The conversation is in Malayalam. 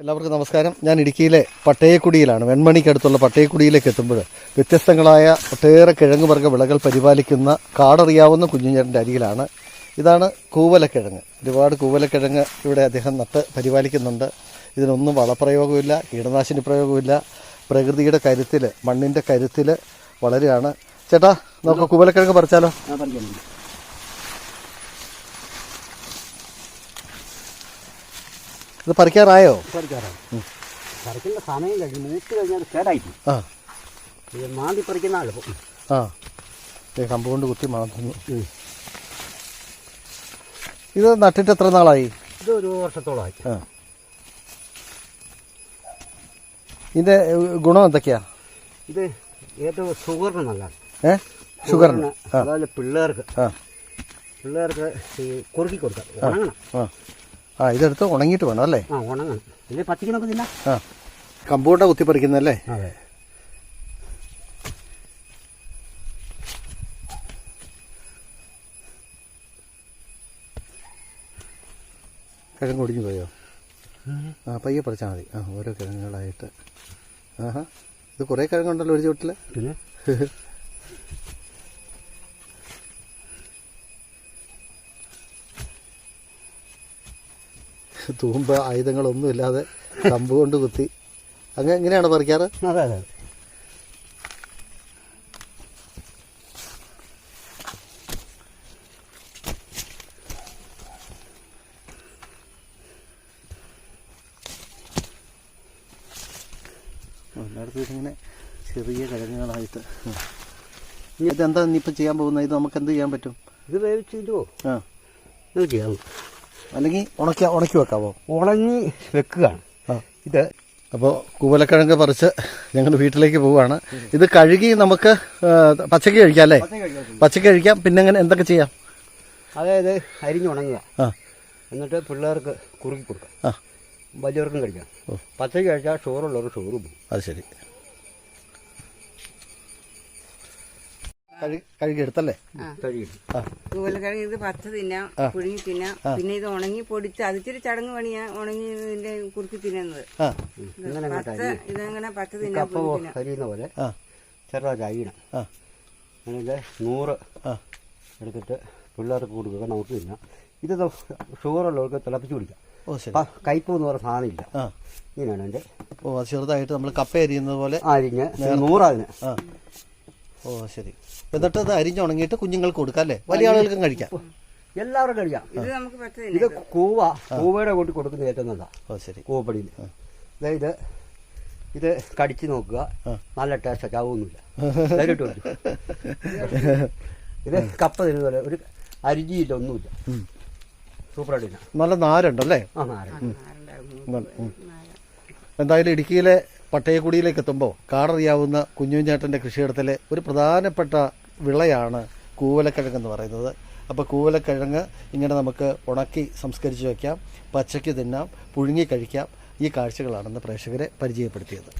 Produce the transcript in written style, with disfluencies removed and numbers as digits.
എല്ലാവർക്കും നമസ്കാരം. ഞാൻ ഇടുക്കിയിലെ പട്ടയക്കുടിയിലാണ്. വെൺമണിക്കടുത്തുള്ള പട്ടയക്കുടിയിലേക്ക് എത്തുമ്പോൾ വ്യത്യസ്തങ്ങളായ ഒട്ടേറെ കിഴങ്ങുവർഗ്ഗ വിളകൾ പരിപാലിക്കുന്ന കാടറിയാവുന്ന കുഞ്ഞുഞ്ഞേട്ടൻ്റെ അരികിലാണ്. ഇതാണ് കൂവലക്കിഴങ്ങ്. ഒരുപാട് കൂവലക്കിഴങ്ങ് ഇവിടെ അദ്ദേഹം നട്ട് പരിപാലിക്കുന്നുണ്ട്. ഇതിനൊന്നും വളപ്രയോഗമില്ല, കീടനാശിനി പ്രയോഗമില്ല. പ്രകൃതിയുടെ കരുത്തിൽ, മണ്ണിൻ്റെ കരുത്തിൽ വളരെയാണ്. ചേട്ടാ, നമുക്ക് കൂവലക്കിഴങ്ങ് പറിച്ചാലോ? ഇത് പറിക്കാറായോ? പറിക്കേണ്ട സമയം കഴിഞ്ഞു. മൂത്ത് കഴിഞ്ഞാൽ കേടായിട്ട് മാന്തി പറിക്കുന്ന എളുപ്പം. കമ്പ് കൊണ്ട് കുത്തി മാന്തുന്നു. ഇത് നട്ടിട്ട് എത്ര നാളായി? ഇത് 1 വർഷത്തോളമായി. ഇതിന്റെ ഗുണം എന്തൊക്കെയാ? ഇത് ഏറ്റവും ഷുഗറിന് നല്ലതാണ്. ഷുഗറിന്, അതുപോലെ പിള്ളേർക്ക് കുറുക്കി കൊടുക്കാം. ഉണങ്ങണം. ഇതെടുത്ത് ഉണങ്ങിയിട്ട് വേണം അല്ലേ? ഉണങ്ങണം. ഇത് പത്തിക്കണൊക്കത്തില്ല. കമ്പൂണ്ട കുത്തി പറിക്കുന്നല്ലേ? അതെ. കിഴങ്ങ് ഒടിഞ്ഞു പോയോ? പയ്യെ പറിച്ചാൽ മതി. ഓരോ കിഴങ്ങുകളായിട്ട്. ഇത് കുറേ കിഴങ്ങുണ്ടല്ലോ ഒരു ചുവട്ടിൽ. പിന്നെ തൂമ്പ ആയുധങ്ങളൊന്നും ഇല്ലാതെ കമ്പ് കൊണ്ട് കുത്തി എങ്ങനെയാണ് പറിക്കാറ്? അതെ അതെ. എല്ലായിടത്തും ഇതിങ്ങനെ ചെറിയ കിഴങ്ങുകളായിട്ട്. ഇതെന്താ ഇനിയിപ്പോൾ ചെയ്യാൻ പോകുന്നത്? ഇത് നമുക്ക് എന്ത് ചെയ്യാൻ പറ്റും? ഇത് വേവിച്ചിട്ടോ ഇത് ചെയ്യാം. അല്ലെങ്കിൽ ഉണക്കി വെക്കാവോ? ഉണങ്ങി വെക്കുകയാണ് ഇത്. അപ്പോൾ കൂവലക്കിഴങ്ങ് പറിച്ച് ഞങ്ങൾ വീട്ടിലേക്ക് പോവുകയാണ്. ഇത് കഴുകി നമുക്ക് പച്ചക്ക് കഴിക്കാം അല്ലേ? പച്ചക്ക് കഴിക്കാം. പിന്നെ അങ്ങനെ എന്തൊക്കെ ചെയ്യാം? അതായത് അരിഞ്ഞുണങ്ങുക, എന്നിട്ട് പിള്ളേർക്ക് കുറുക്കി കൊടുക്കാം, വലിയവർക്കും കഴിക്കാം. പച്ചക്ക് കഴിച്ചാൽ ഷുഗറുള്ളവർക്ക് ഷുഗർ പോകും. അത് ശരി. കഴുകിയെടുത്തല്ലേ? കൂവലക്കിഴങ്ങ് ഇത് പച്ച തിന്നാം, പുഴുങ്ങി തിന്നാം. പിന്നെ ഇത് ഉണങ്ങി പൊടിച്ച് അതിച്ചിരി ചടങ്ങ് പണിയാ ഉണങ്ങി ഇതിന്റെ കുറുക്കി തിന്നുന്നത്. ഇതങ്ങനെ പച്ച തിന്നാൻ കരിയുന്ന പോലെ ചെറുതായിട്ട് അരിയണം. എന്നിട്ട് 100 എടുത്തിട്ട് പിള്ളേർക്ക് കൊടുക്കുക, നമുക്ക് തിന്നാം. ഇത് ഷുഗറുള്ളവർക്ക് തിളപ്പിച്ച് കുടിക്കാം. കയ്പ് എന്ന് പറഞ്ഞ സാധനം ഇല്ല. ഇങ്ങനെയാണ് എൻ്റെ. ചെറുതായിട്ട് നമ്മൾ കപ്പ അരിയുന്നത് പോലെ അരിഞ്ഞ് 100 അതിന്. ശരി. എന്നിട്ട് അത് അരിഞ്ഞുണങ്ങിയിട്ട് കുഞ്ഞുങ്ങൾക്ക് കൊടുക്കാം അല്ലേ? വലിയ ആളുകൾക്കും കഴിക്കാം, എല്ലാവർക്കും കഴിക്കാം. ഇത് കൂവയുടെ കൂട്ടി കൊടുക്കുന്ന ഏറ്റവും നല്ലതാണ്. ശരി. കൂവപ്പടിയിൽ ഇത് കടിച്ച് നോക്കുക, നല്ല ടേസ്റ്റ്. ചാവൊന്നുമില്ല. ഇത് കപ്പ തരുന്നതുപോലെ ഒരു അരിജിയില്ല, ഒന്നുമില്ല. സൂപ്പറായിട്ട് നല്ല നാരുണ്ടല്ലേ? എന്തായാലും ഇടുക്കിയിലെ പട്ടയക്കുടിയിലേക്ക് എത്തുമ്പോൾ കാടറിയാവുന്ന കുഞ്ഞുഞ്ഞേട്ടൻ്റെ കൃഷിയിടത്തിലെ ഒരു പ്രധാനപ്പെട്ട വിളയാണ് കൂവലക്കിഴങ്ങ് എന്ന് പറയുന്നത്. അപ്പോൾ കൂവലക്കിഴങ്ങ് ഇങ്ങനെ നമുക്ക് ഉണക്കി സംസ്കരിച്ച് വയ്ക്കാം, പച്ചയ്ക്ക് തിന്നാം, പുഴുങ്ങി കഴിക്കാം. ഈ കാഴ്ചകളാണെന്ന് പ്രേക്ഷകരെ പരിചയപ്പെടുത്തിയത്.